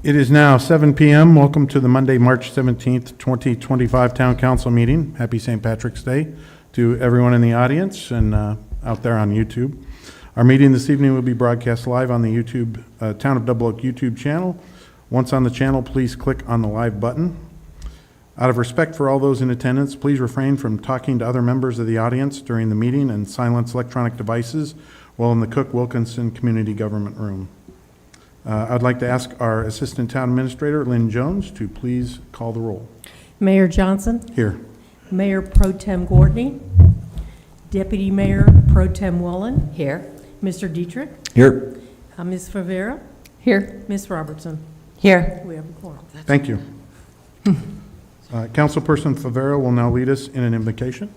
It is now 7 p.m. Welcome to the Monday, March 17th, 2025 Town Council meeting. Happy St. Patrick's Day to everyone in the audience and out there on YouTube. Our meeting this evening will be broadcast live on the YouTube Town of Double Oak YouTube channel. Once on the channel, please click on the live button. Out of respect for all those in attendance, please refrain from talking to other members of the audience during the meeting and silence electronic devices while in the Cook Wilkinson Community Government Room. I'd like to ask our Assistant Town Administrator, Lynn Jones, to please call the roll. Mayor Johnson. Here. Mayor Pro Tem Gordney. Deputy Mayor Pro Tem Wallen. Here. Mr. Dietrich. Here. Ms. Favera. Here. Ms. Robertson. Here. We have a quorum. Thank you. Councilperson Favero will now lead us in an invocation.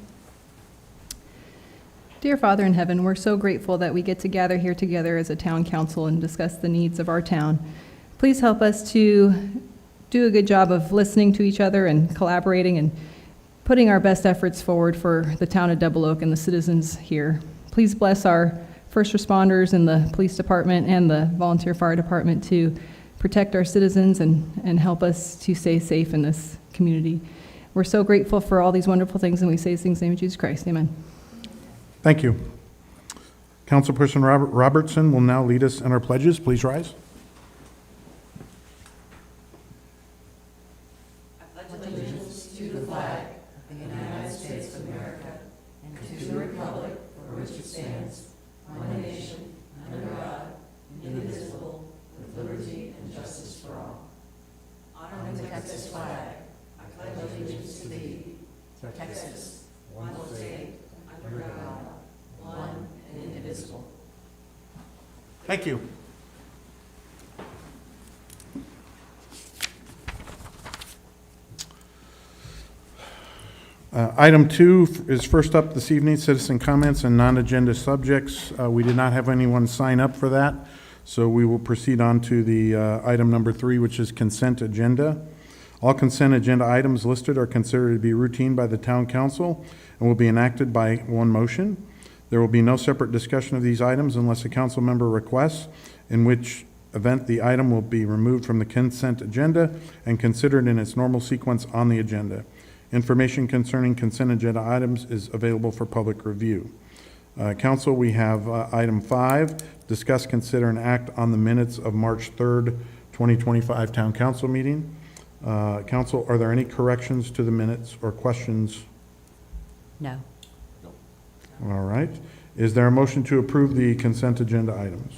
Dear Father in heaven, we're so grateful that we get to gather here together as a town council and discuss the needs of our town. Please help us to do a good job of listening to each other and collaborating and putting our best efforts forward for the town of Double Oak and the citizens here. Please bless our first responders in the police department and the volunteer fire department to protect our citizens and help us to stay safe in this community. We're so grateful for all these wonderful things, and we say these things in the name of Jesus Christ. Amen. Thank you. Councilperson Robertson will now lead us in our pledges. Please rise. Thank you. Item 2 is first up this evening, citizen comments and non-agenda subjects. We did not have anyone sign up for that, so we will proceed on to the item number 3, which is consent agenda. All consent agenda items listed are considered to be routine by the town council and will be enacted by one motion. There will be no separate discussion of these items unless a council member requests, in which event the item will be removed from the consent agenda and considered in its normal sequence on the agenda. Information concerning consent agenda items is available for public review. Council, we have item 5, discuss, consider, and act on the minutes of March 3rd, 2025 Town Council meeting. Council, are there any corrections to the minutes or questions? No. All right. Is there a motion to approve the consent agenda items?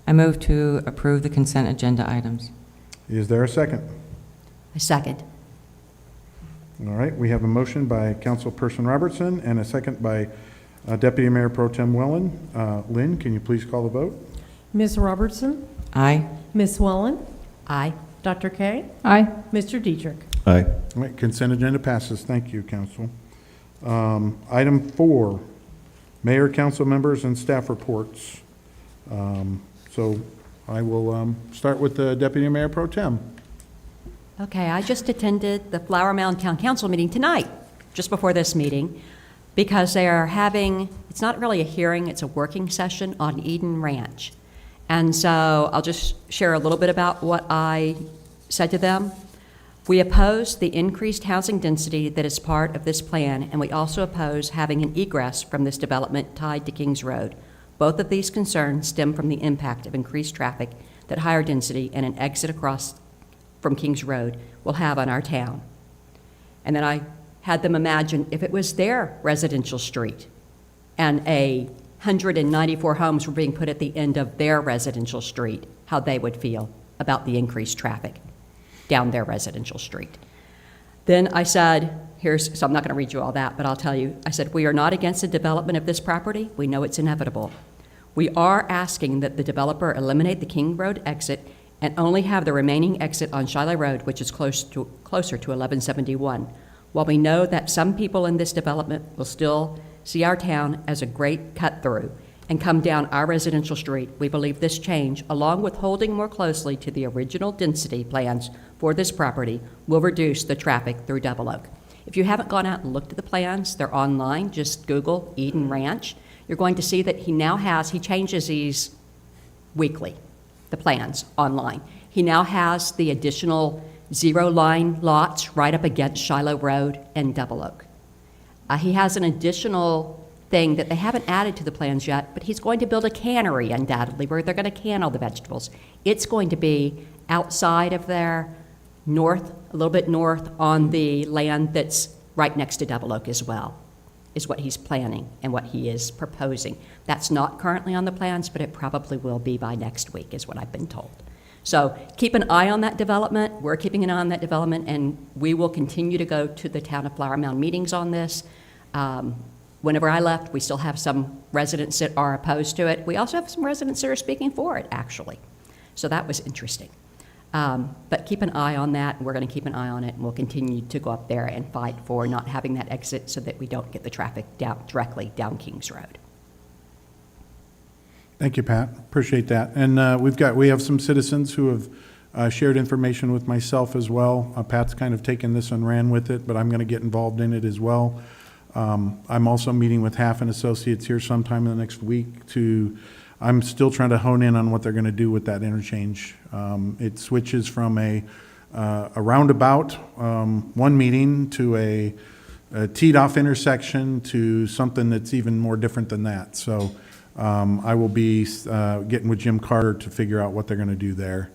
I move to approve the consent agenda items. Is there a second? I second. All right. We have a motion by Councilperson Robertson and a second by Deputy Mayor Pro Tem Wallen. Lynn, can you please call the vote? Ms. Robertson. Aye. Ms. Wallen. Aye. Dr. Kay. Aye. Mr. Dietrich. Aye. All right. Consent agenda passes. Thank you, Council. Item 4, Mayor, council members, and staff reports. So I will start with the Deputy Mayor Pro Tem. Okay, I just attended the Flower Mound Town Council meeting tonight, just before this meeting, because they are having, it's not really a hearing, it's a working session on Eden Ranch. And so I'll just share a little bit about what I said to them. We oppose the increased housing density that is part of this plan, and we also oppose having an egress from this development tied to Kings Road. Both of these concerns stem from the impact of increased traffic that higher density and an exit across from Kings Road will have on our town. And then I had them imagine if it was their residential street and 194 homes were being put at the end of their residential street, how they would feel about the increased traffic down their residential street. Then I said, so I'm not going to read you all that, but I'll tell you, I said, we are not against the development of this property. We know it's inevitable. We are asking that the developer eliminate the King Road exit and only have the remaining exit on Shiloh Road, which is closer to 1171. While we know that some people in this development will still see our town as a great cut through, and come down our residential street, we believe this change, along with holding more closely to the original density plans for this property, will reduce the traffic through Double Oak. If you haven't gone out and looked at the plans, they're online. Just Google Eden Ranch. You're going to see that he changes these weekly, the plans online. He now has the additional zero-line lots right up against Shiloh Road and Double Oak. He has an additional thing that they haven't added to the plans yet, but he's going to build a cannery undoubtedly where they're going to can all the vegetables. It's going to be outside of there, north, a little bit north on the land that's right next to Double Oak as well, is what he's planning and what he is proposing. That's not currently on the plans, but it probably will be by next week, is what I've been told. So keep an eye on that development. We're keeping an eye on that development, and we will continue to go to the Town of Flower Mound meetings on this. Whenever I left, we still have some residents that are opposed to it. We also have some residents that are speaking for it, actually. So that was interesting. But keep an eye on that, and we're going to keep an eye on it, and we'll continue to go up there and fight for not having that exit so that we don't get the traffic directly down Kings Road. Thank you, Pat. Appreciate that. And we have some citizens who have shared information with myself as well. Pat's kind of taken this and ran with it, but I'm going to get involved in it as well. I'm also meeting with Half and Associates here sometime in the next week I'm still trying to hone in on what they're going to do with that interchange. It switches from a roundabout, one meeting, to a teed-off intersection to something that's even more different than that. So I will be getting with Jim Carter to figure out what they're going to do there.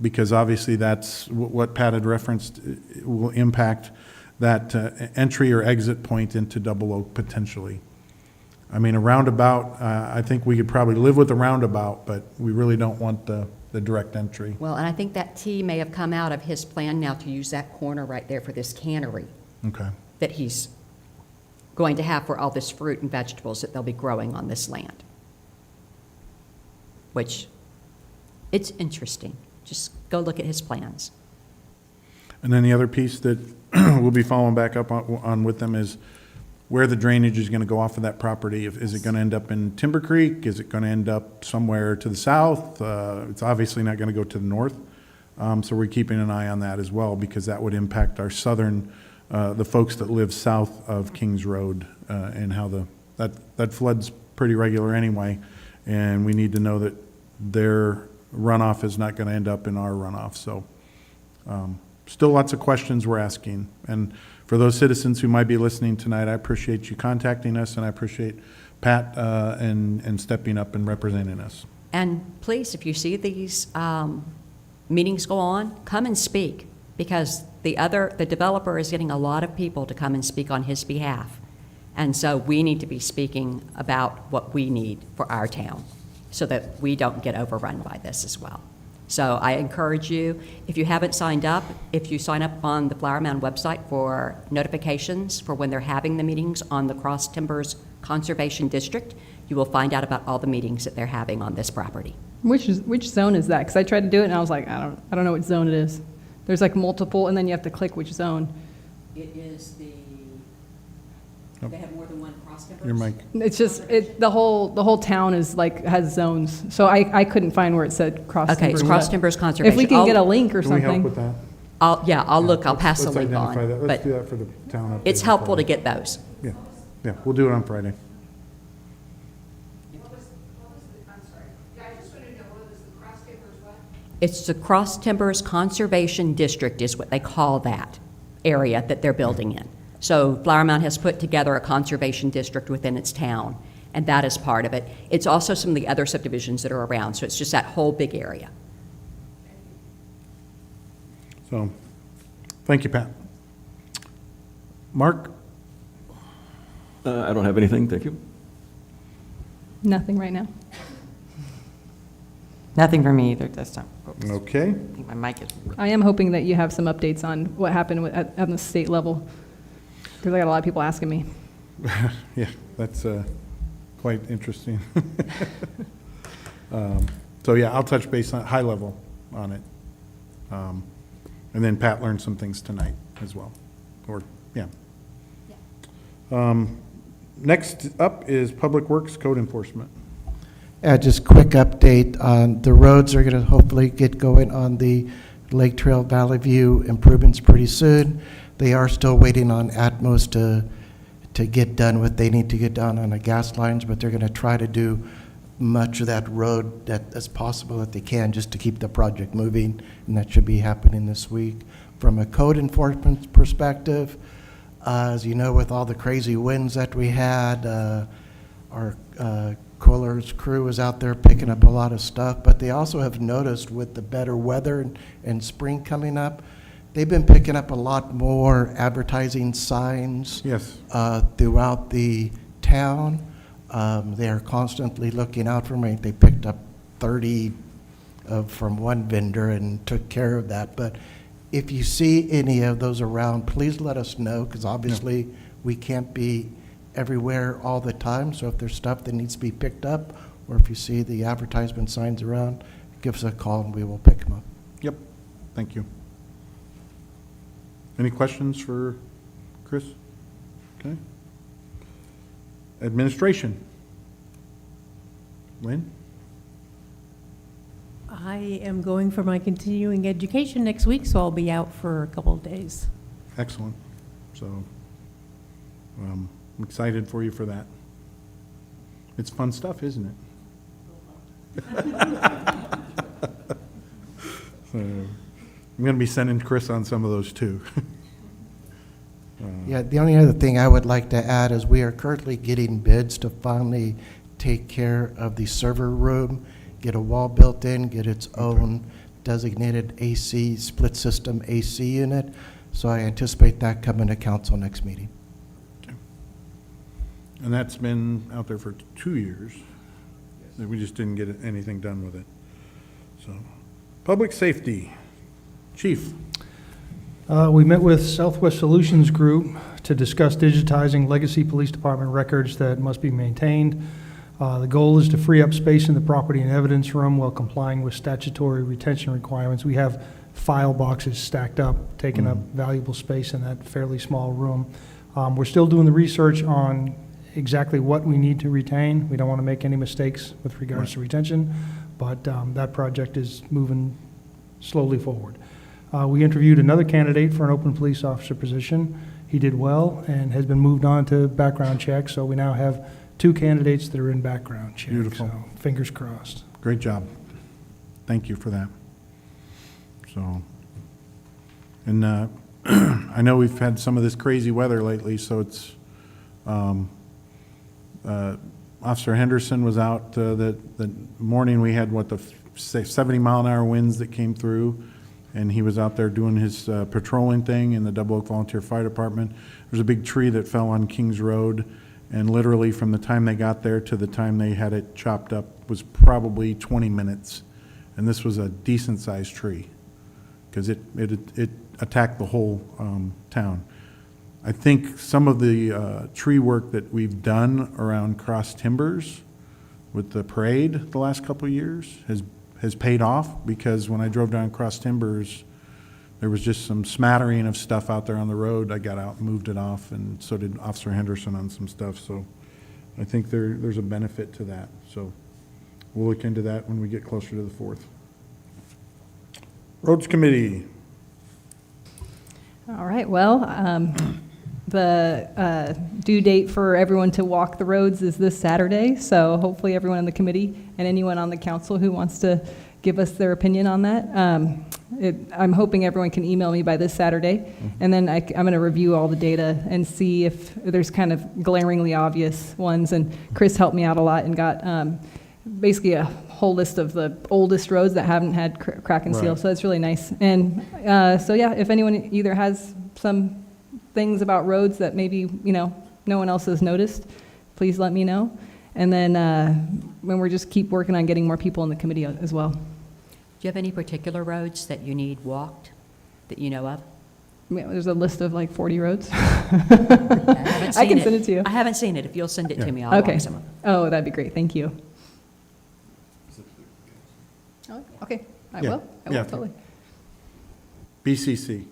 Because obviously that's what Pat had referenced, will impact that entry or exit point into Double Oak potentially. I mean, a roundabout, I think we could probably live with a roundabout, but we really don't want the direct entry. Well, and I think that T may have come out of his plan now to use that corner right there for this cannery Okay. that he's going to have for all this fruit and vegetables that they'll be growing on this land. Which, it's interesting. Just go look at his plans. And then the other piece that we'll be following back up on with them is where the drainage is going to go off of that property. Is it going to end up in Timber Creek? Is it going to end up somewhere to the south? It's obviously not going to go to the north. So we're keeping an eye on that as well, because that would impact our southern, the folks that live south of Kings Road, and how that floods pretty regular anyway. And we need to know that their runoff is not going to end up in our runoff. So still lots of questions we're asking. And for those citizens who might be listening tonight, I appreciate you contacting us, and I appreciate Pat and stepping up and representing us. And please, if you see these meetings go on, come and speak, because the developer is getting a lot of people to come and speak on his behalf. And so we need to be speaking about what we need for our town so that we don't get overrun by this as well. So I encourage you, if you haven't signed up, if you sign up on the Flower Mound website for notifications for when they're having the meetings on the Cross Timbers Conservation District, you will find out about all the meetings that they're having on this property. Which zone is that? Because I tried to do it and I was like, I don't know what zone it is. There's like multiple, and then you have to click which zone. It is they have more than one Cross Timbers? Your mic. It's just the whole town is like has zones. So I couldn't find where it said Cross Timbers. Okay, it's Cross Timbers Conservation. If we can get a link or Can we help something. with that? I'll look, I'll Let's- pass the let's link identify on. that. Let's But do that for the town update. it's helpful to get those. Yeah, we'll do it on Friday. It's the Cross Timbers Conservation District is what they call that area that they're building in. So Flower Mound has put together a conservation district within its town, and that is part of it. It's also some of the other subdivisions that are around, so it's just that whole big area. So, thank you, Pat. Mark? I don't have anything, thank you. Nothing right now. Nothing for me either this time. Oops. Okay. I think my mic is. I am hoping that you have some updates on what happened at the state level, because I got a lot of people asking me. Yeah, that's quite interesting. So yeah, I'll touch base on high level on it. And then Pat learned some things tonight as well. Or, yeah. Next up is Public Works Code Enforcement. Just quick update on the roads are going to hopefully get going on the Lake Trail Valley View improvements pretty soon. They are still waiting on Atmos to get done what they need to get done on the gas lines, but they're going to try to do much of that road as possible that they can just to keep the project moving, and that should be happening this week. From a code enforcement perspective, as you know, with all the crazy winds that we had, our Kohler's crew was out there picking up a lot of stuff, but they also have noticed with the better weather and spring coming up, they've been picking up a lot more advertising signs Yes. throughout the town. They are constantly looking out for me. They picked up 30 from one vendor and took care of that. But if you see any of those around, please let us know, because obviously we can't be everywhere all the time. So if there's stuff that needs to be picked up, or if you see the advertisement signs around, give us a call and we will pick them up. Yep, thank you. Any questions for Chris? Okay. Administration. Lynn? I am going for my continuing education next week, so I'll be out for a couple of days. Excellent. So, I'm excited for you for that. It's fun stuff, isn't it? So, I'm going to be sending Chris on some of those too. Yeah, the only other thing I would like to add is we are currently getting bids to finally take care of the server room, get a wall built in, get its own designated AC, split system AC unit. So I anticipate that coming to council next meeting. And that's been out there for 2 years. We just didn't get anything done with it. So, public safety. Chief. We met with Southwest Solutions Group to discuss digitizing legacy police department records that must be maintained. The goal is to free up space in the property and evidence room while complying with statutory retention requirements. We have file boxes stacked up, taking up valuable space in that fairly small room. We're still doing the research on exactly what we need to retain. We don't want to make any mistakes with regards to retention, but that project is moving slowly forward. We interviewed another candidate for an open police officer position. He did well and has been moved on to background check, so we now have 2 candidates that are in background check. Beautiful. So fingers crossed. Great job. Thank you for that. So, and I know we've had some of this crazy weather lately, so it's, Officer Henderson was out the morning we had, what, the 70-mile-an-hour winds that came through, and he was out there doing his patrolling thing in the Double Oak Volunteer Fire Department. There's a big tree that fell on Kings Road, and literally from the time they got there to the time they had it chopped up was probably 20 minutes. And this was a decent-sized tree, because it attacked the whole town. I think some of the tree work that we've done around Cross Timbers with the parade the last couple of years has paid off, because when I drove down Cross Timbers, there was just some smattering of stuff out there on the road. I got out and moved it off, and so did Officer Henderson on some stuff. So I think there's a benefit to that. So we'll look into that when we get closer to the 4th. Roads Committee. All right, well, the due date for everyone to walk the roads is this Saturday, so hopefully everyone in the committee and anyone on the council who wants to give us their opinion on that. I'm hoping everyone can email me by this Saturday, and then I'm going to review all the data and see if there's kind of glaringly obvious ones, and Chris helped me out a lot and got basically a whole list of the oldest roads that haven't had crack and seal, Right. so that's really nice. And so yeah, if anyone either has some things about roads that maybe, no one else has noticed, please let me know. And then when we're just keep working on getting more people in the committee as well. Do you have any particular roads that you need walked that you know of? Yeah, there's a list of like 40 roads. I haven't I seen can send it to you. I haven't seen it. If you'll send it to me, I'll Okay. walk some of them. Oh, that'd be great. Thank you. Oh, okay, I Yeah. will. I Yeah. will, totally. BCC.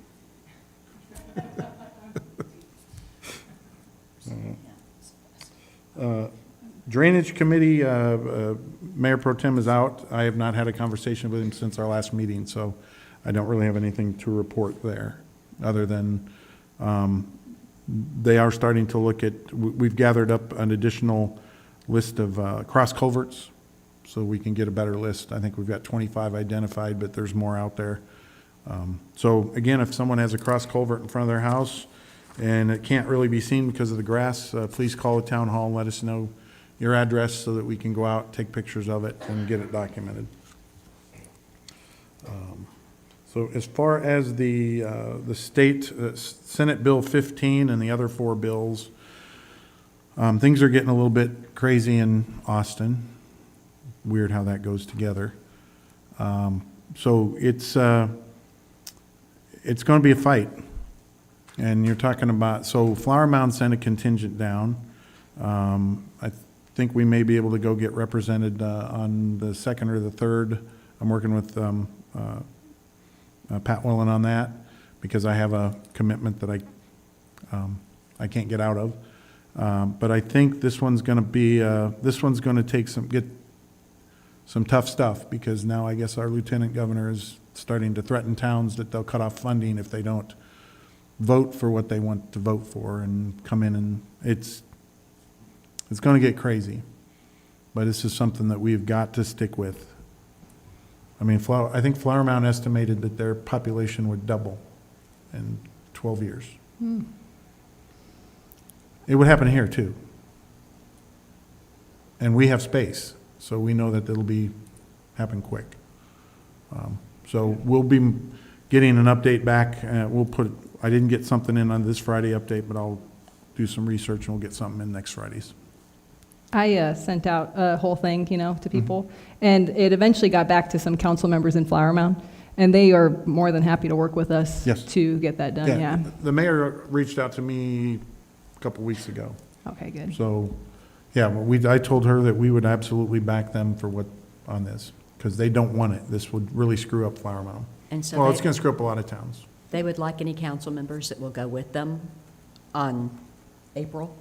Drainage Committee, Mayor Pro Tem is out. I have not had a conversation with him since our last meeting, so I don't really have anything to report there, other than they are starting to look at, we've gathered up an additional list of cross culverts, so we can get a better list. I think we've got 25 identified, but there's more out there. So again, if someone has a cross culvert in front of their house and it can't really be seen because of the grass, please call the town hall and let us know your address so that we can go out, take pictures of it, and get it documented. So as far as the state, Senate Bill 15 and the other 4 bills, things are getting a little bit crazy in Austin. Weird how that goes together. So it's going to be a fight. And you're talking about, so Flower Mound sent a contingent down. I think we may be able to go get represented on the 2nd or the 3rd. I'm working with Pat Willen on that because I have a commitment that I can't get out of. But I think this one's going to be, this one's going to get some tough stuff, because now I guess our lieutenant governor is starting to threaten towns that they'll cut off funding if they don't vote for what they want to vote for and come in, and it's going to get crazy. But this is something that we've got to stick with. I mean, I think Flower Mound estimated that their population would double in 12 years. It would happen here too. And we have space, so we know that it'll happen quick. So we'll be getting an update back. I didn't get something in on this Friday update, but I'll do some research and we'll get something in next Fridays. I sent out a whole thing, to people, and it eventually got back to some council members in Flower Mound, and they are more than happy to work with us Yes. to get that done, yeah. The mayor reached out to me a couple weeks ago. Okay, good. So, yeah, I told her that we would absolutely back them on this, because they don't want it. This would really screw up Flower Mound. And so Well, it's going to screw up a lot of towns. they would like any council members that will go with them in April,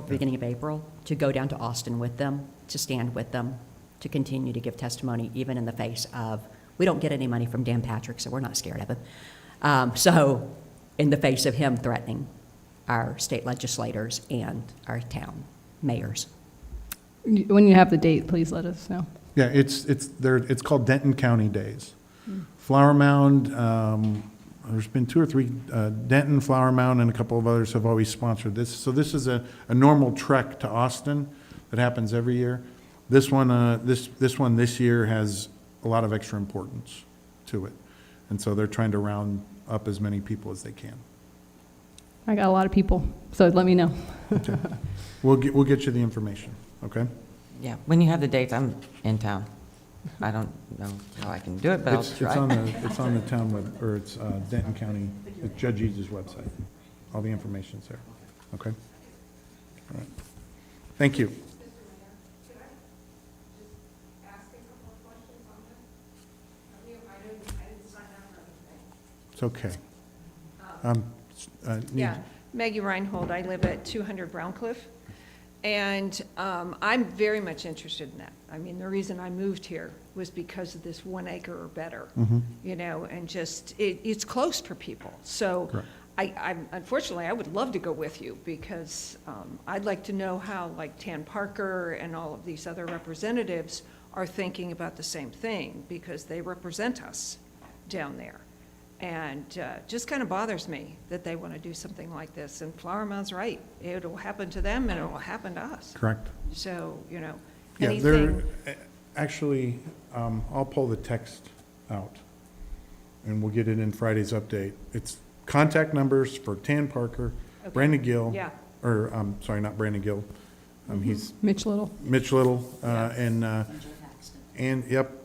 beginning of April, to go down to Austin with them, to stand with them, to continue to give testimony, even in the face of, we don't get any money from Dan Patrick, so we're not scared of him. So in the face of him threatening our state legislators and our town mayors. When you have the date, please let us know. Yeah, it's called Denton County Days. Flower Mound, there's been 2 or 3, Denton, Flower Mound, and a couple of others have always sponsored this. So this is a normal trek to Austin that happens every year. This one this year has a lot of extra importance to it. And so they're trying to round up as many people as they can. I got a lot of people, so let me know. We'll get you the information, okay? Yeah, when you have the dates, I'm in town. I don't know how I can do it, but I'll It's try. on the town web, or it's Denton County, it's Judge Eads' website. All the information's there, okay? All right. Thank you. It's okay. Yeah, Maggie Reinhold, I live at 200 Browncliff, and I'm very much interested in that. I mean, the reason I moved here was because of this 1 acre or better, and just, it's close for people. So Correct. I'm unfortunately, I would love to go with you, because I'd like to know how, like, Tan Parker and all of these other representatives are thinking about the same thing, because they represent us down there. And just kind of bothers me that they want to do something like this. And Flower Mound's right. It'll happen to them and it'll happen to us. Correct. So, Yeah, anything. actually, I'll pull the text out, and we'll get it in Friday's update. It's contact numbers for Tan Parker, Okay. Brandon Gill. Yeah. Or, sorry, not Brandon Gill. He's Mitch Little. Mitch Little,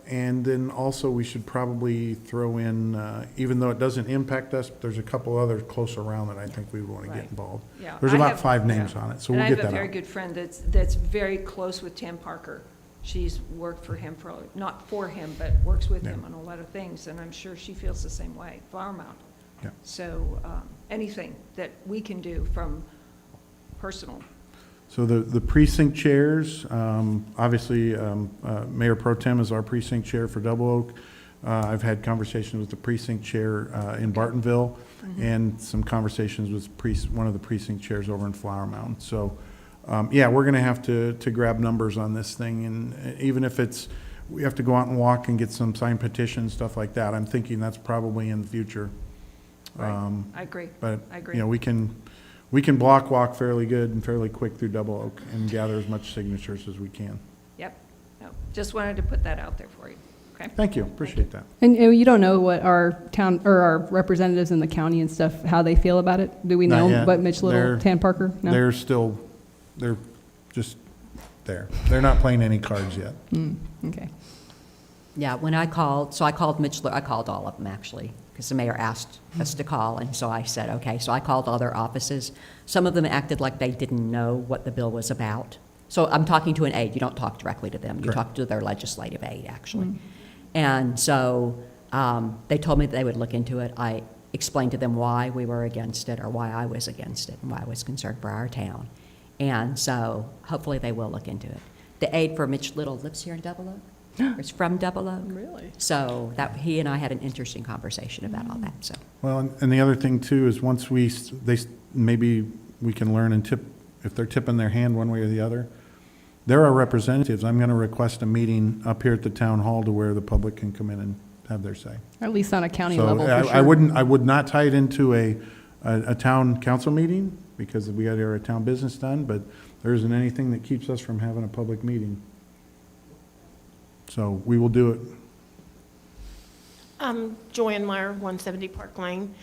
and then also we should probably throw in, even though it doesn't impact us, there's a couple others close around that I think we would want to get Right. involved. Yeah, There's I about have- 5 names yeah. on it, so And we'll I get have a that very out. good friend that's very close with Tan Parker. She's worked for him not for him, but works with Yeah. him on a lot of things, and I'm sure she feels the same way, Flower Mound. Yeah. So anything that we can do from personal. So the precinct chairs, obviously, Mayor Pro Tem is our precinct chair for Double Oak. I've had conversations with the precinct chair in Bartonville, and some conversations with one of the precinct chairs over in Flower Mound. So, yeah, we're gonna have to grab numbers on this thing, and even if we have to go out and walk and get some signed petitions, stuff like that, I'm thinking that's probably in the future. Right. I agree. But, I agree. you know, we can block walk fairly good and fairly quick through Double Oak and gather as much signatures as we can. Yep. No, just wanted to put that out there for you. Okay? Thank you, appreciate that. And you don't know what our town, or our representatives in the county and stuff, how they feel about it? Do we Not know yet. what Mitch Little, They're- Tan Parker? No? They're just there. They're not playing any cards yet. Okay. Yeah, when I called, so I called I called all of them, actually, because the mayor asked us to call, and so I said, okay. So I called all their offices. Some of them acted like they didn't know what the bill was about. So I'm talking to an aide. You don't talk directly to them. You Correct. talk to their legislative aide, actually. And so they told me that they would look into it. I explained to them why we were against it, or why I was against it, and why I was concerned for our town. And so hopefully they will look into it. The aide for Mitch Little lives here in Double Oak. Or is from Double Oak. Really? So he and I had an interesting conversation about all that, so. Well, and the other thing too is once maybe we can learn and tip, if they're tipping their hand one way or the other, there are representatives. I'm going to request a meeting up here at the town hall to where the public can come in and have their say. At least on a county So level, for I sure. I would not tie it into a town council meeting because we got to get our town business done, but there isn't anything that keeps us from having a public meeting. So we will do it. Joanne Meyer, 170 Park Lane.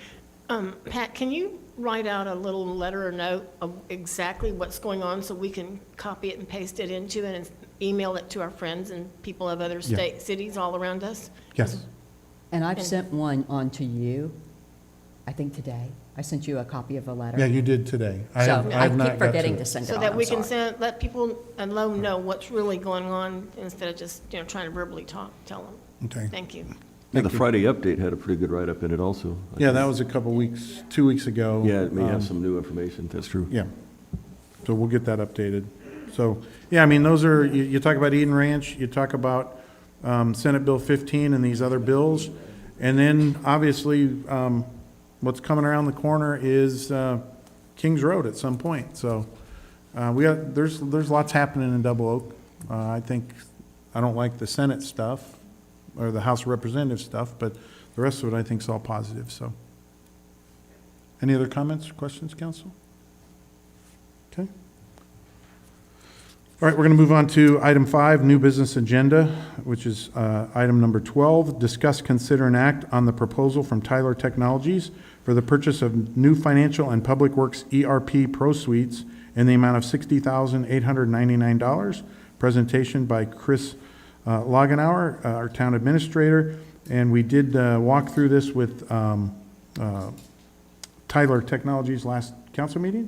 Pat, can you write out a little letter or note of exactly what's going on so we can copy it and paste it into it and email it to our friends and people of other cities all around us? Yes. And I've sent one on to you, I think today. I sent you a copy of a letter. Yeah, you did today. I So have I not keep got forgetting it. to send it So on, that I'm we can sorry. let people and let them know what's really going on instead of just, trying to verbally tell them. Okay. Thank you. Yeah, the Friday update had a pretty good write-up in it also. Yeah, that was a couple weeks, 2 weeks ago. Yeah, it may Um, have some new information, that's true. Yeah. So we'll get that updated. So, yeah, I mean, those are, you talk about Eden Ranch, you talk about Senate Bill 15 and these other bills. And then, obviously, what's coming around the corner is Kings Road at some point. So there's lots happening in Double Oak. I don't like the Senate stuff or the House of Representatives stuff, but the rest of it I think is all positive, so. Any other comments or questions, council? Okay. All right, we're going to move on to item 5, new business agenda, which is item number 12. Discuss, consider, and act on the proposal from Tyler Technologies for the purchase of new financial and public works ERP Pro Suites in the amount of $60,899. Presentation by Chris Lagenauer, our town administrator. And we did walk through this with Tyler Technologies last council meeting.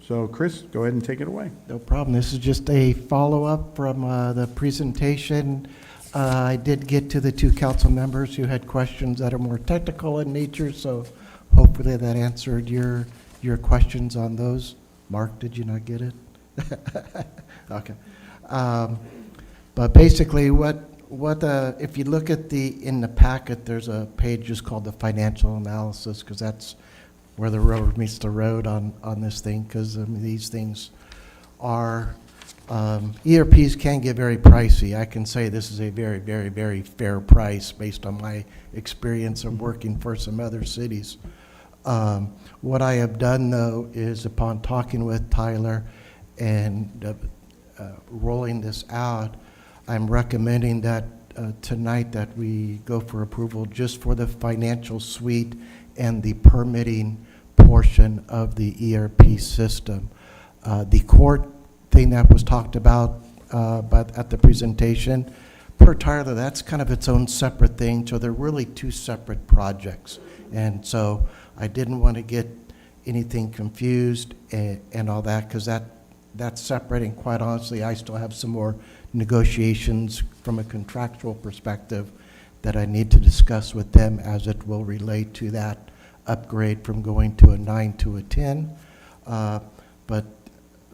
So Chris, go ahead and take it away. No problem. This is just a follow-up from the presentation. I did get to the 2 council members who had questions that are more technical in nature, so hopefully that answered your questions on those. Mark, did you not get it? Okay. But basically, if you look at in the packet, there's a page just called the financial analysis, because that's where the rubber meets the road on this thing, because these things are, ERPs can get very pricey. I can say this is a very, very, very fair price based on my experience of working for some other cities. What I have done, though, is upon talking with Tyler and rolling this out, I'm recommending that tonight that we go for approval just for the financial suite and the permitting portion of the ERP system. The court thing that was talked about at the presentation, per Tyler, that's kind of its own separate thing, so they're really 2 separate projects. And so I didn't want to get anything confused and all that, because that's separate, and quite honestly, I still have some more negotiations from a contractual perspective that I need to discuss with them as it will relate to that upgrade from going to a 9 to a 10. But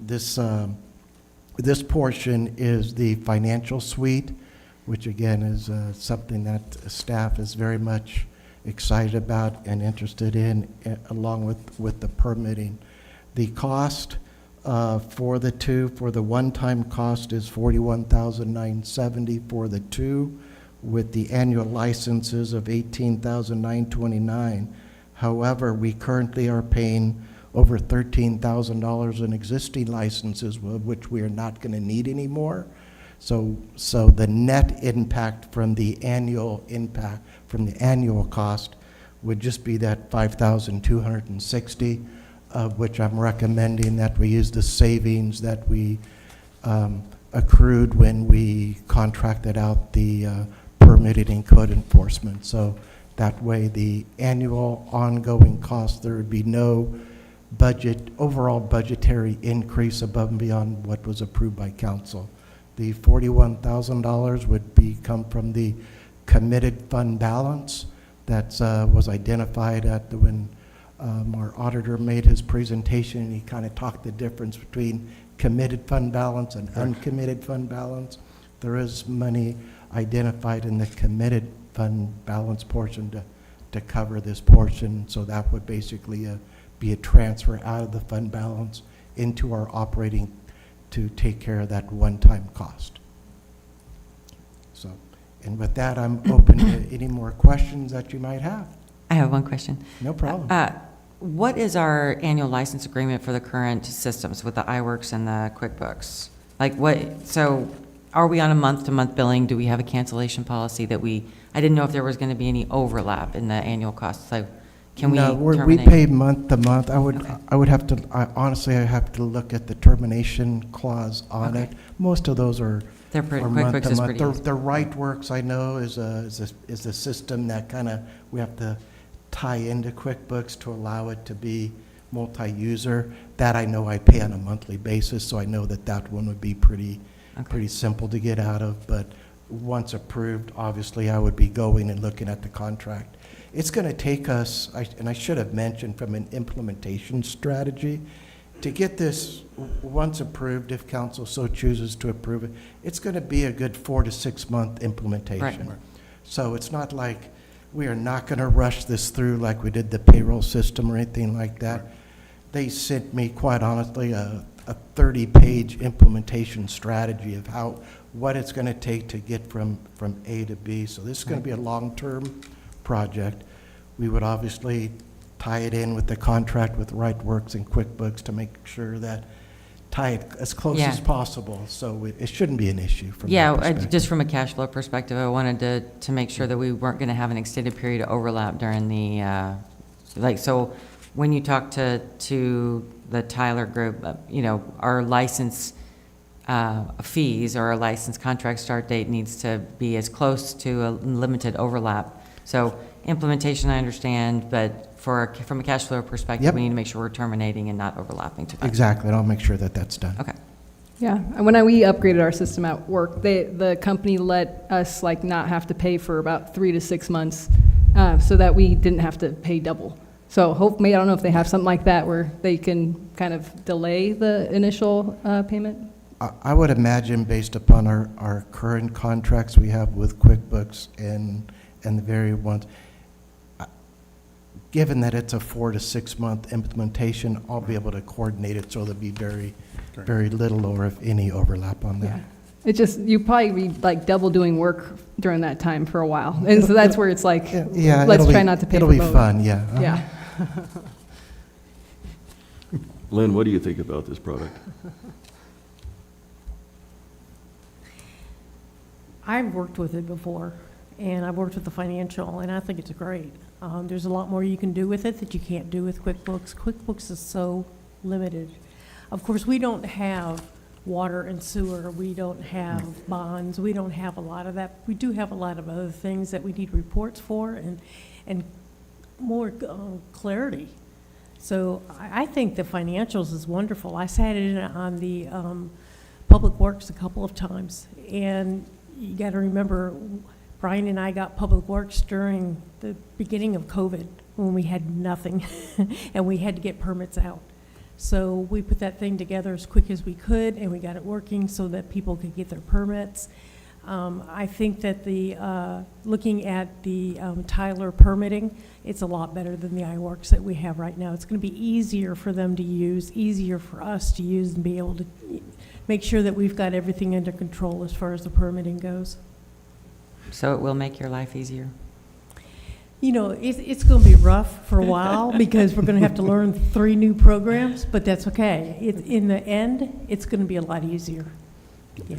this portion is the financial suite, which again is something that staff is very much excited about and interested in, along with the permitting. The cost for the one-time cost is $41,970 for the two, with the annual licenses of $18,929. However, we currently are paying over $13,000 in existing licenses, which we are not going to need anymore. So the net impact from the annual cost would just be that $5,260, of which I'm recommending that we use the savings that we accrued when we contracted out the permitting and code enforcement. So that way, the annual ongoing cost, there would be no overall budgetary increase above and beyond what was approved by council. The $41,000 would come from the committed fund balance that was identified when our auditor made his presentation, and he kind of talked the difference between committed fund balance and uncommitted fund balance. There is money identified in the committed fund balance portion to cover this portion, so that would basically be a transfer out of the fund balance into our operating to take care of that one-time cost. So, and with that, I'm open to any more questions that you might have. I have one question. No problem. What is our annual license agreement for the current systems with the iWorks and the QuickBooks? Like so are we on a month-to-month billing? Do we have a cancellation policy I didn't know if there was going to be any overlap in the annual costs. So can we terminate? We pay month to month. Okay. I would have to, honestly, I have to look at the termination clause on it. Most of those are month QuickBooks to is month. pretty easy. The RightWorks, I know, is a system that we have to tie into QuickBooks to allow it to be multi-user. That I know I pay on a monthly basis, so I know that one would be pretty simple to get out of. But once approved, obviously, I would be going and looking at the contract. It's going to take us, and I should have mentioned from an implementation strategy, to get this once approved, if council so chooses to approve it, it's going to be a good 4 to 6 month implementation. Right. So it's not like we are not going to rush this through like we did the payroll system or anything like that. They sent me, quite honestly, a 30-page implementation strategy of what it's going to take to get from A to B. So this is going to be a long-term project. We would obviously tie it in with the contract with RightWorks and QuickBooks to make sure that tie it as close as possible. So it shouldn't be an issue from that perspective. Just from a cash flow perspective, I wanted to make sure that we weren't going to have an extended period of overlap during the, so when you talk to the Tyler Group, our license fees or our license contract start date needs to be as close to a limited overlap. So implementation, I understand, but from a cash flow perspective, we need to make sure we're terminating and not overlapping too much. Exactly, and I'll make sure that that's done. Okay. Yeah, and when we upgraded our system at work, the company let us not have to pay for about 3 to 6 months, so that we didn't have to pay double. So hopefully, I don't know if they have something like that where they can kind of delay the initial payment. I would imagine, based upon our current contracts we have with QuickBooks and the various ones, given that it's a 4 to 6 month implementation, I'll be able to coordinate it so there'll be very little or if any overlap on that. Yeah. It's just, you probably be double doing work during that time for a while. And so that's where it's let's try not to pay for both. It'll be fun, yeah. Yeah. Lynn, what do you think about this product? I've worked with it before, and I've worked with the financial, and I think it's great. There's a lot more you can do with it that you can't do with QuickBooks. QuickBooks is so limited. Of course, we don't have water and sewer. We don't have bonds. We don't have a lot of that. We do have a lot of other things that we need reports for and more clarity. So I think the financials is wonderful. I sat in on the Public Works a couple of times, and you got to remember, Brian and I got Public Works during the beginning of COVID when we had nothing and we had to get permits out. So we put that thing together as quick as we could, and we got it working so that people could get their permits. I think that looking at the Tyler permitting, it's a lot better than the iWorks that we have right now. It's going to be easier for them to use, easier for us to use, and be able to make sure that we've got everything under control as far as the permitting goes. So it will make your life easier? You know, it's going to be rough for a while because we're going to have to learn 3 new programs, but that's okay. In the end, it's going to be a lot easier.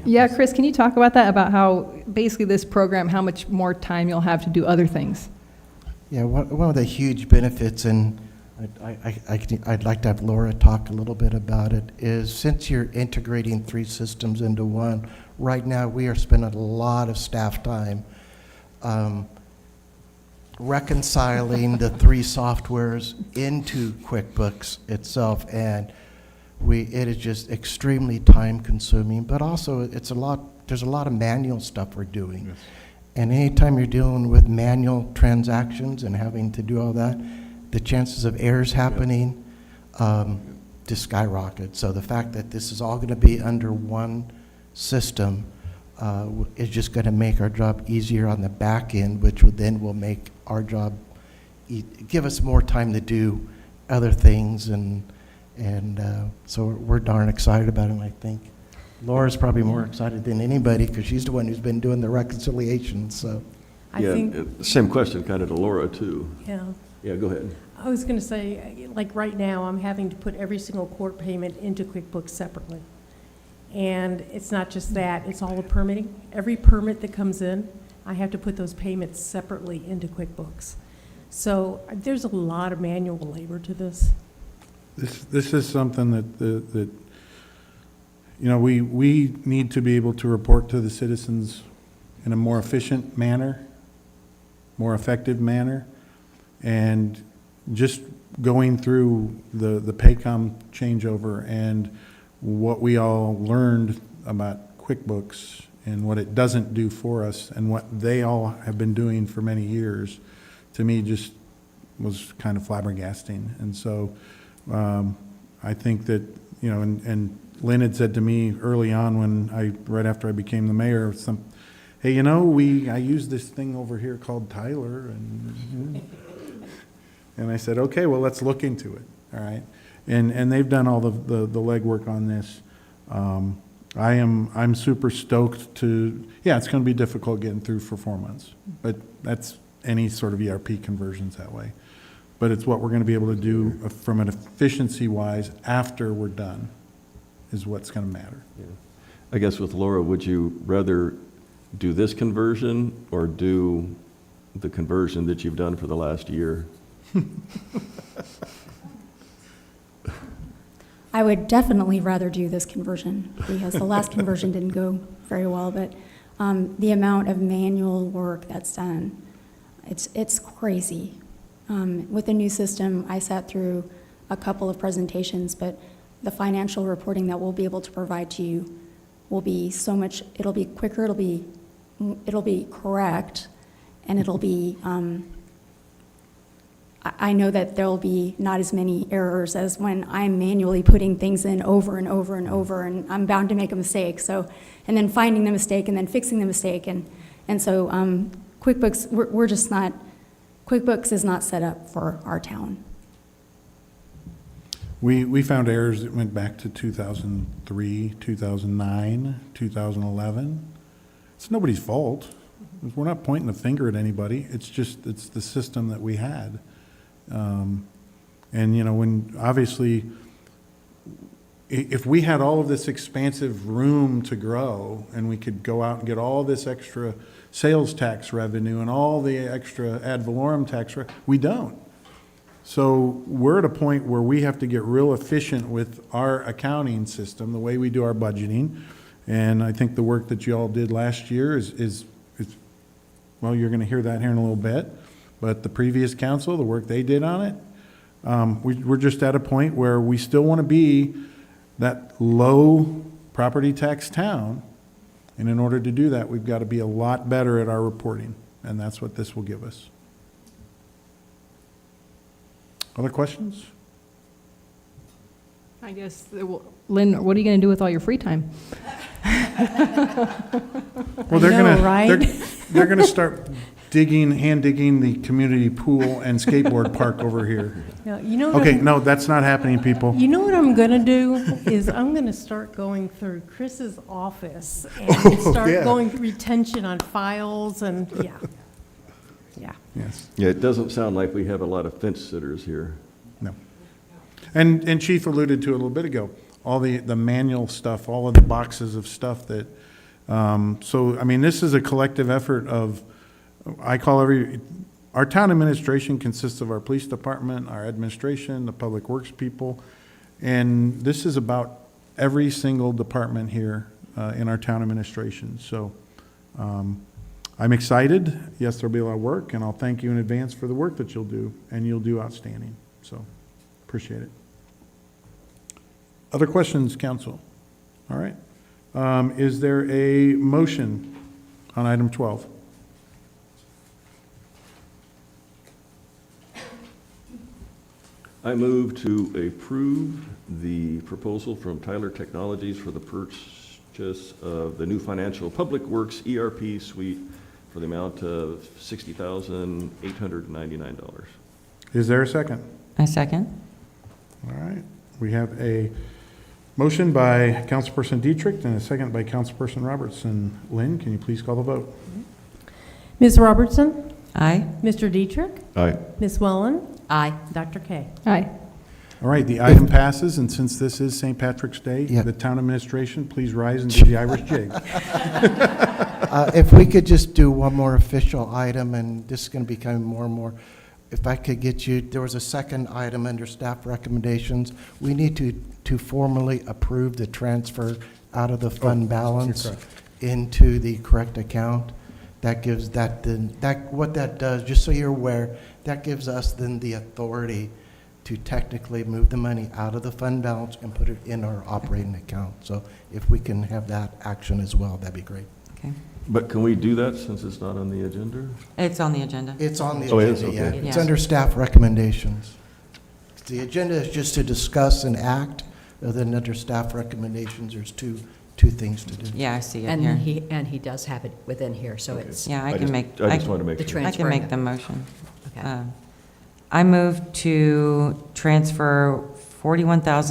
Yeah, Chris, can you talk about that, about how basically this program, how much more time you'll have to do other things? Yeah, one of the huge benefits, and I'd like to have Laura talk a little bit about it, is since you're integrating 3 systems into one, right now we are spending a lot of staff time reconciling the 3 softwares into QuickBooks itself, and it is just extremely time consuming, but also there's a lot of manual stuff we're doing. Yes. And anytime you're dealing with manual transactions and having to do all that, the chances of errors happening just skyrocket. So the fact that this is all going to be under one system is just going to make our job easier on the back end, which will make our job, give us more time to do other things, and so we're darn excited about it. And I think Laura's probably more excited than anybody because she's the one who's been doing the reconciliation. So I Yeah, think, same question kind of to Laura, too. yeah. Yeah, go ahead. I was going to say, like right now, I'm having to put every single court payment into QuickBooks separately. And it's not just that, it's all the permitting. Every permit that comes in, I have to put those payments separately into QuickBooks. So there's a lot of manual labor to this. This is something that you know, we need to be able to report to the citizens in a more efficient manner, more effective manner, and just going through the Paycom changeover and what we all learned about QuickBooks and what it doesn't do for us and what they all have been doing for many years, to me just was kind of flabbergasting. And so I think that, you know, and Lynn had said to me early on right after I became the mayor, hey, you know, I use this thing over here called Tyler, and I said, okay, well, let's look into it, all right? And they've done all the legwork on this. I'm super stoked yeah, it's going to be difficult getting through for 4 months, but that's any sort of ERP conversions that way. But it's what we're going to be able to do from an efficiency-wise after we're done is what's going to matter. I guess with Laura, would you rather do this conversion or do the conversion that you've done for the last year? I would definitely rather do this conversion because the last conversion didn't go very well, but the amount of manual work that's done, it's crazy. With the new system, I sat through a couple of presentations, but the financial reporting that we'll be able to provide to you will be so much, it'll be quicker, it'll be correct, and it'll be, I know that there'll be not as many errors as when I'm manually putting things in over and over and over, and I'm bound to make a mistake. So, and then finding the mistake and then fixing the mistake, and so QuickBooks, we're just not. QuickBooks is not set up for our town. We found errors that went back to 2003, 2009, 2011. It's nobody's fault. We're not pointing the finger at anybody. It's the system that we had. And, you know, when obviously, if we had all of this expansive room to grow and we could go out and get all this extra sales tax revenue and all the extra ad valorem tax, we don't. So we're at a point where we have to get real efficient with our accounting system, the way we do our budgeting. And I think the work that you all did last year is well, you're going to hear that here in a little bit. But the previous council, the work they did on it, we're just at a point where we still want to be that low property tax town. And in order to do that, we've got to be a lot better at our reporting. And that's what this will give us. Other questions? I guess, Lynn, what are you going to do with all your free time? Well, they're I know, gonna, right? they're gonna start hand digging the community pool and skateboard park over here. Now, you know what Okay, I'm- no, that's not happening, people. You know what I'm gonna do is I'm gonna start going through Chris's office and Oh, start yeah. going through retention on files and, yeah. Yeah. Yes, Yeah, it doesn't sound like we have a lot of fence sitters here. no. And Chief alluded to it a little bit ago, all the manual stuff, all of the boxes of stuff that, so, I mean, this is a collective effort of, our town administration consists of our police department, our administration, the public works people, and this is about every single department here in our town administration. So I'm excited. Yes, there'll be a lot of work, and I'll thank you in advance for the work that you'll do, and you'll do outstanding. So appreciate it. Other questions, council? All right. Is there a motion on item 12? I move to approve the proposal from Tyler Technologies for the purchase of the new financial public works ERP suite for the amount of $60,899. Is there a second? I second. All right. We have a motion by Councilperson Dietrich and a second by Councilperson Robertson. Lynn, can you please call the vote? Ms. Robertson? Aye. Mr. Dietrich? Aye. Ms. Welland? Aye. Dr. K? Aye. All right, the item passes, and since this is St. Patrick's Day, Yep. the town administration, please rise and do the Irish jig. If we could just do one more official item, and this is going to become more and more, if I could get you, there was a second item under staff recommendations. We need to formally approve the transfer out of the fund balance correct. into the correct account. That gives what that does, just so you're aware, that gives us then the authority to technically move the money out of the fund balance and put it in our operating account. So if we can have that action as well, that'd be great. Okay. But can we do that since it's not on the agenda? It's on the agenda. It's on the Oh, it is? agenda, yeah. Okay. It's Yeah. under staff recommendations. The agenda is just to discuss and act, and then under staff recommendations, there's two things to do. Yeah, I see it And here. he does have it within here, so it's Yeah, I I can just- make, I just wanted to make the sure. I transfer. can make the motion. Okay. I move to transfer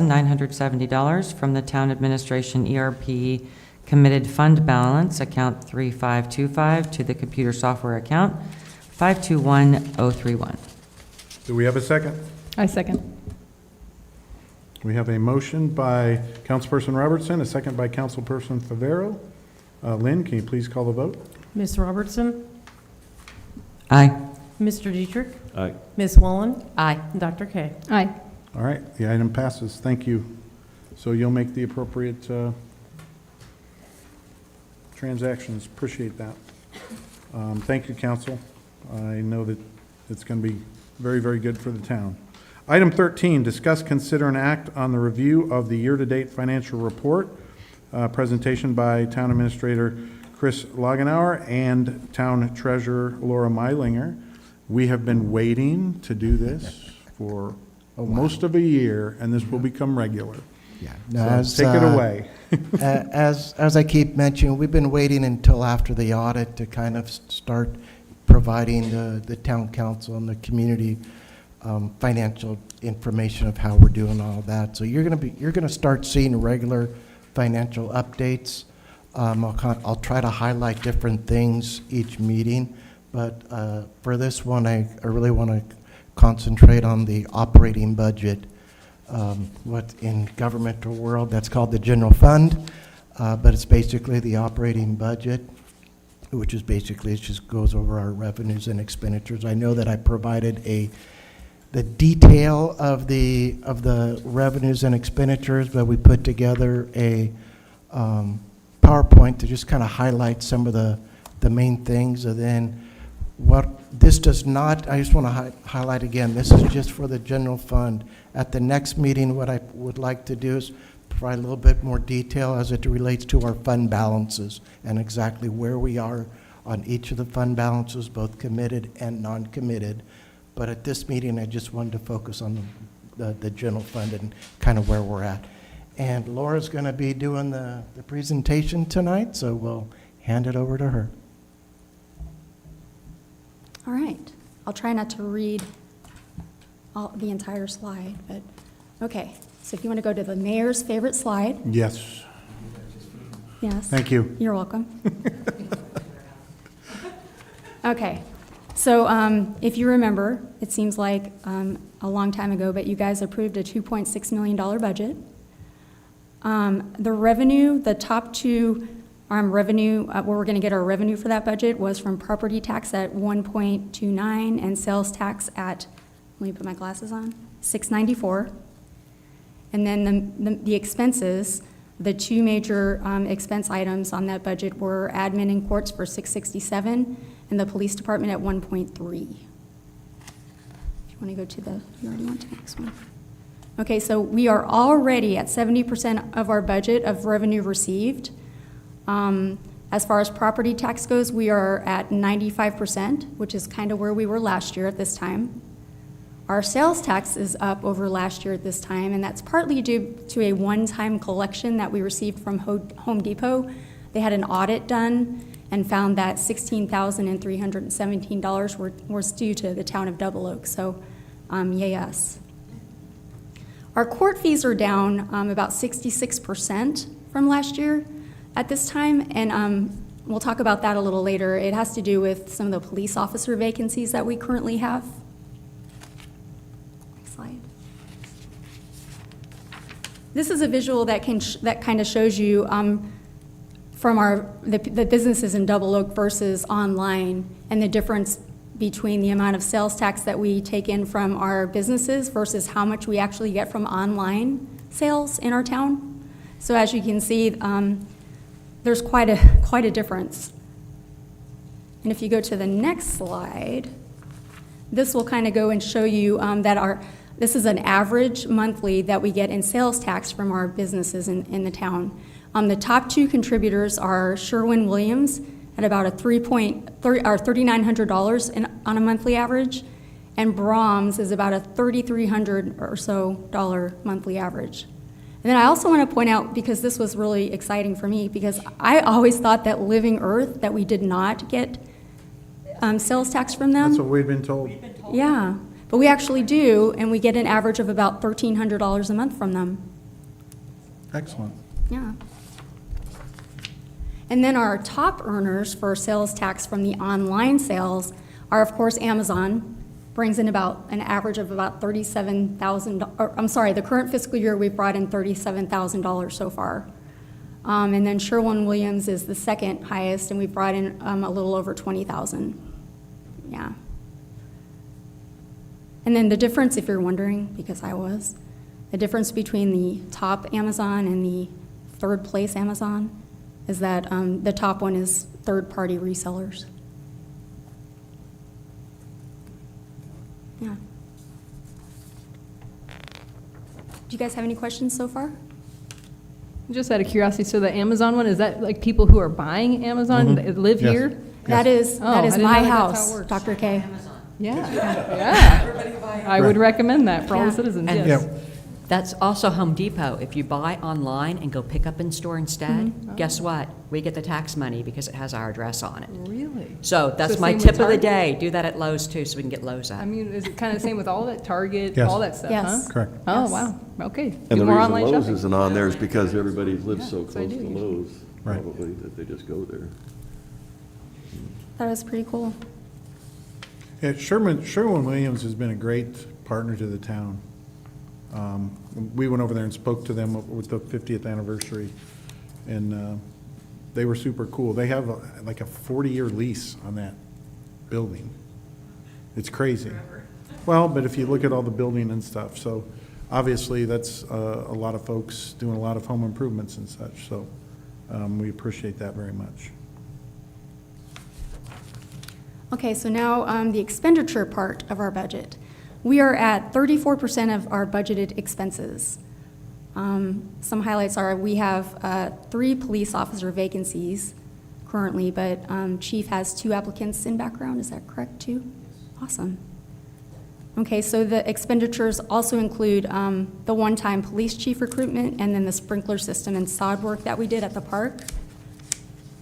$41,970 from the town administration ERP committed fund balance, account 3525, to the computer software account 521031. Do we have a second? I second. We have a motion by Councilperson Robertson, a second by Councilperson Favero. Lynn, can you please call the vote? Ms. Robertson? Aye. Mr. Dietrich? Aye. Ms. Welland? Aye. Dr. K? Aye. All right, the item passes. Thank you. So you'll make the appropriate transactions. Appreciate that. Thank you, council. I know that it's going to be very, very good for the town. Item 13, discuss, consider, and act on the review of the year-to-date financial report, presentation by Town Administrator Chris Lagenauer and Town Treasurer Laura Meilinger. We have been waiting to do this for most of a year, and this will become regular. Yeah. So take it away. As I keep mentioning, we've been waiting until after the audit to kind of start providing the town council and the community financial information of how we're doing all that. So you're gonna start seeing regular financial updates. I'll try to highlight different things each meeting, but for this one, I really want to concentrate on the operating budget. What in governmental world, that's called the general fund, but it's basically the operating budget, which is basically, it just goes over our revenues and expenditures. I know that I provided the detail of the revenues and expenditures, but we put together a PowerPoint to just kind of highlight some of the main things. And then what this does not, I just want to highlight again, this is just for the general fund. At the next meeting, what I would like to do is provide a little bit more detail as it relates to our fund balances and exactly where we are on each of the fund balances, both committed and non-committed. But at this meeting, I just wanted to focus on the general fund and kind of where we're at. And Laura's going to be doing the presentation tonight, so we'll hand it over to her. All right. I'll try not to read the entire slide, but, okay. So if you want to go to the mayor's favorite slide. Yes, Yes. thank you. You're welcome. Okay. So if you remember, it seems like a long time ago, but you guys approved a $2.6 million budget. The revenue, the top two revenue, where we're going to get our revenue for that budget was from property tax at 1.29 and sales tax at, let me put my glasses on, 694. And then the expenses, the two major expense items on that budget were admin and courts for 667 and the police department at 1.3. If you want to go to the, you already went to the next one. Okay, so we are already at 70% of our budget of revenue received. As far as property tax goes, we are at 95%, which is kind of where we were last year at this time. Our sales tax is up over last year at this time, and that's partly due to a one-time collection that we received from Home Depot. They had an audit done and found that $16,317 was due to the town of Double Oak, so yay us. Our court fees are down about 66% from last year at this time, and we'll talk about that a little later. It has to do with some of the police officer vacancies that we currently have. Next slide. This is a visual that kind of shows you from the businesses in Double Oak versus online, and the difference between the amount of sales tax that we take in from our businesses versus how much we actually get from online sales in our town. So as you can see, there's quite a difference. And if you go to the next slide, this will kind of go and show you that this is an average monthly that we get in sales tax from our businesses in the town. The top two contributors are Sherwin-Williams at about a $3,900 on a monthly average, and Brahms is about a $3,300 or so monthly average. And then I also want to point out, because this was really exciting for me, because I always thought that Living Earth, that we did not get sales tax from them. That's what we've been told. Yeah, but we actually do, and we get an average of about $1,300 a month from them. Excellent. Yeah. And then our top earners for sales tax from the online sales are, of course, Amazon. Brings in about an average of about $37,000, I'm sorry, the current fiscal year we've brought in $37,000 so far. And then Sherwin-Williams is the second highest, and we've brought in a little over $20,000. Yeah. And then the difference, if you're wondering, because I was, the difference between the top Amazon and the third place Amazon is that the top one is third-party resellers. Yeah. Do you guys have any questions so far? Just out of curiosity, so the Amazon one, is that like people who are buying Amazon that live Yes. here? That is Oh, I didn't know my that's how it house, works. Dr. K. Yeah, yeah. I would recommend that for all the Yeah. citizens, And yes. that's also Home Depot. If you buy online and go pick up in store instead, guess what? We get the tax money because it has our address on it. Really? So that's So my same with tip of the Target? day. Do that at Lowe's too, so we can get Lowe's I up. mean, is it kind of the same with all that, Target, Yes. all that stuff, Yes. huh? Correct. Oh, Yes. wow, okay. And Do the more reason online Lowe's shopping. isn't on there is because everybody lives so that's what I close do to usually. Lowe's, Right. probably, that they just go there. That was pretty cool. Yeah, Sherwin-Williams has been a great partner to the town. We went over there and spoke to them with the 50th anniversary, and they were super cool. They have like a 40-year lease on that building. It's crazy. Well, but if you look at all the building and stuff, so obviously that's a lot of folks doing a lot of home improvements and such, so we appreciate that very much. Okay, so now the expenditure part of our budget. We are at 34% of our budgeted expenses. Some highlights are we have 3 police officer vacancies currently, but Chief has 2 applicants in background. Is that correct, too? Awesome. Okay, so the expenditures also include the one-time police chief recruitment and then the sprinkler system and sod work that we did at the park.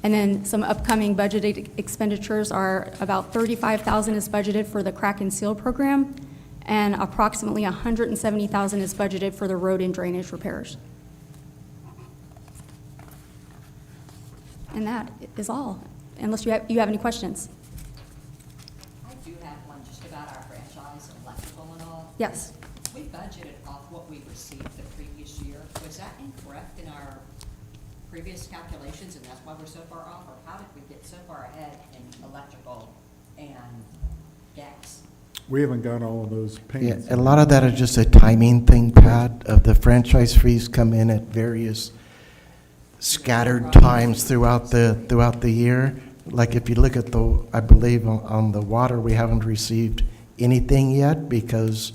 And then some upcoming budgeted expenditures are about $35,000 is budgeted for the crack and seal program, and approximately $170,000 is budgeted for the road and drainage repairs. And that is all, unless you have any questions. I do have one just about our franchise, electrical and all. Yes. We budgeted off what we received the previous year. Was that incorrect in our previous calculations, and that's why we're so far off? Or how did we get so far ahead in electrical and gas? We haven't got all of those Yeah, payments. a lot of that is just a timing thing, Pat, of the franchise fees come in at various scattered times throughout the year. Like if you look at the, I believe on the water, we haven't received anything yet because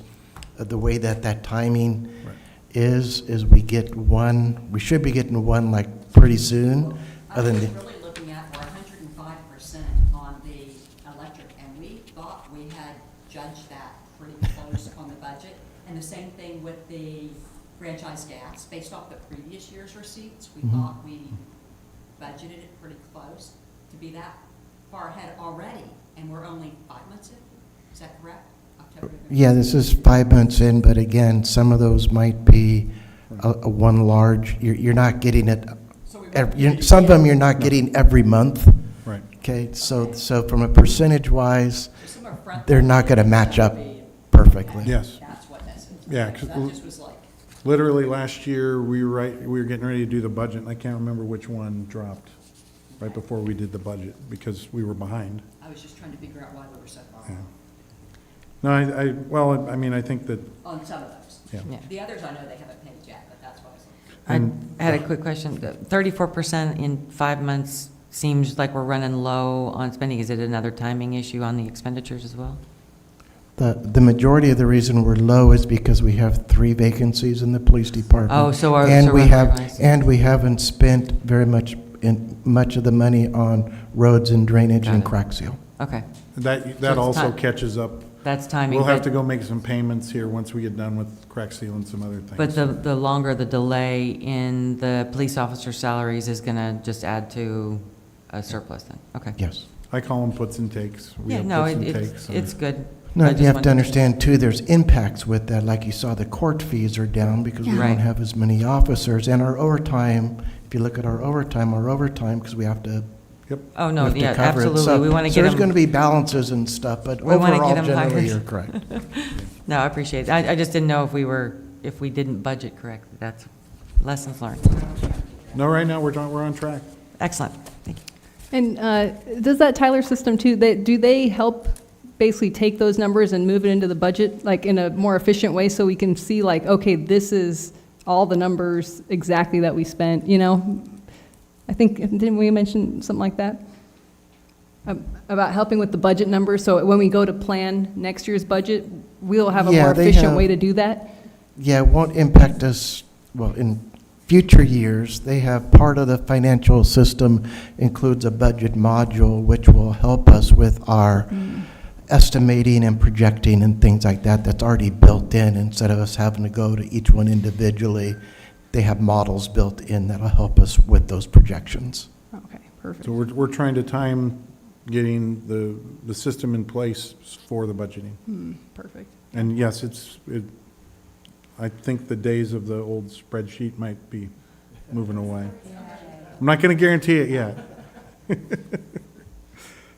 of the way that timing Right. is we get one, we should be getting one like pretty soon. I Other was than, really looking at, we're 105% on the electric, and we thought we had judged that pretty close on the budget. And the same thing with the franchise gas, based off the previous year's receipts, we thought we budgeted it pretty close to be that far ahead already, and we're only 5 months in. Is that correct? October, November? yeah, this is 5 months in, but again, some of those might be a one large, you're not getting it, So we won't get it some of them again. you're not getting every month. Right. Okay, so from a percentage wise, So some are front- they're not going to match up perfectly. Yes. That's what this is. Yeah, Okay, so 'cause that just was like, Literally last year, we were getting ready to do the budget, and I can't remember which one dropped right before we did the budget, because we were behind. I was just trying to figure out why we were so far Yeah. off No, I mean, I think that, on some of those. yeah. Yeah. The others I know they haven't paid yet, but that's what I was looking. I had a quick question. 34% in 5 months seems like we're running low on spending. Is it another timing issue on the expenditures as well? The majority of the reason we're low is because we have 3 vacancies in the police department. Oh, so our- And so we we're have, revised. and we haven't spent very much of the money on roads and drainage Got and it. crack seal. Okay, That it's also not- catches up. that's timing. We'll have but- to go make some payments here once we get done with crack seal and some other things. But the longer the delay in the police officer salaries is going to just add to a surplus then? Okay. Yes. I call them puts and takes. We Yeah, have no, puts and it's, takes. it's good. No, I just you have wanted to understand too, there's impacts with that. Like you saw, the court fees are down because we Yeah. Right. don't have as many officers. And our overtime, if you look at our overtime, because we have to Oh, we no, have to yeah, cover it. absolutely. So- We want to So get there's going to them, be balances and stuff, but We wanna get overall, 'em generally, hired. you're correct. no, I appreciate it. I just didn't know if we didn't budget correctly. That's lessons learned. No, right now, we're on track. Excellent. Thank you. And does that Tyler system too, do they help basically take those numbers and move it into the budget, like in a more efficient way so we can see like, okay, this is all the numbers exactly that we spent, you know? I think, didn't we mention something like that? About helping with the budget numbers, so when we go to plan next year's budget, we'll have a Yeah, more they efficient have- way to do that? Yeah, it won't impact us, well, in future years, they have part of the financial system includes a budget module, which will help us with our estimating and projecting and things like that. That's already built in, instead of us having to go to each one individually. They have models built in that'll help us with those projections. Okay, perfect. So we're trying to time getting the system in place for the budgeting. Perfect. And yes, I think the days of the old spreadsheet might be moving away. I'm not going to guarantee it yet.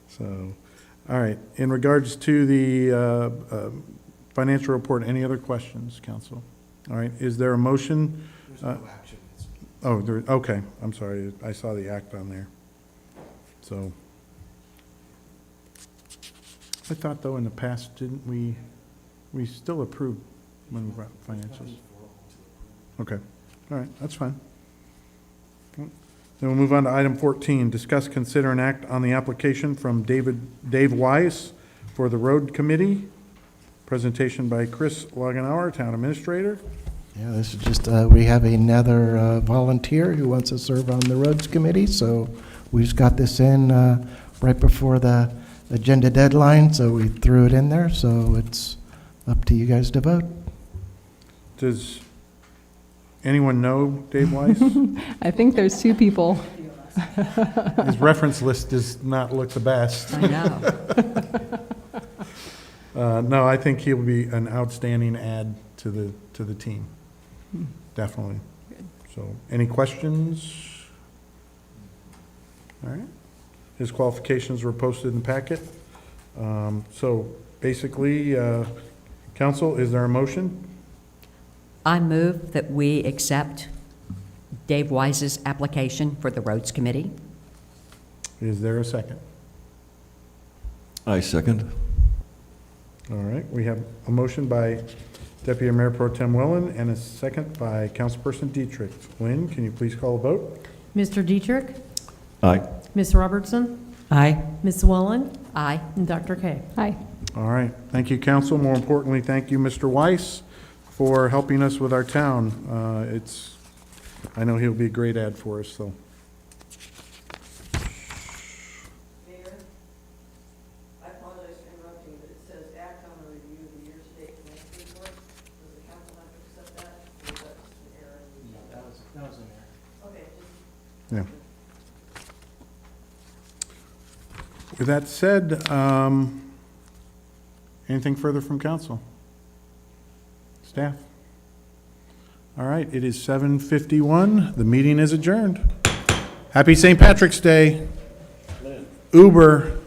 So, all right. In regards to the financial report, any other questions, council? All right. Is there a motion? There's no action. Okay. I'm sorry. I saw the act on there. So, I thought though in the past, didn't we still approved when we brought financials? Okay, all right, that's fine. Then we'll move on to item 14, discuss, consider, and act on the application from Dave Weiss for the Road Committee. Presentation by Chris Lagenauer, Town Administrator. Yeah, this is just, we have another volunteer who wants to serve on the roads committee, so we just got this in right before the agenda deadline, so we threw it in there, so it's up to you guys to vote. Does anyone know Dave Weiss? I think there's two people. His reference list does not look the best. I know. No, I think he'll be an outstanding add to the team, definitely. So, any questions? All right. His qualifications were posted in the packet. So, basically, council, is there a motion? I move that we accept Dave Wise's application for the Roads Committee. Is there a second? I second. All right, we have a motion by Deputy Mayor Pro Tem Wellen and a second by Councilperson Dietrich. Lynn, can you please call a vote? Mr. Dietrich? Aye. Ms. Robertson? Aye. Ms. Wellen? Aye. And Dr. K. Hi. All right, thank you, council. More importantly, thank you, Mr. Weiss, for helping us with our town. I know he'll be a great add for us, so. Mayor, I apologize for interrupting, but it says act on a review of the year-to-date financial report. Does the council have to accept that? Or is that just an error? No, that was in there. Okay, just Yeah. With that said, anything further from council? Staff? All right, it is 7:51. The meeting is adjourned. Happy St. Patrick's Day. Uber.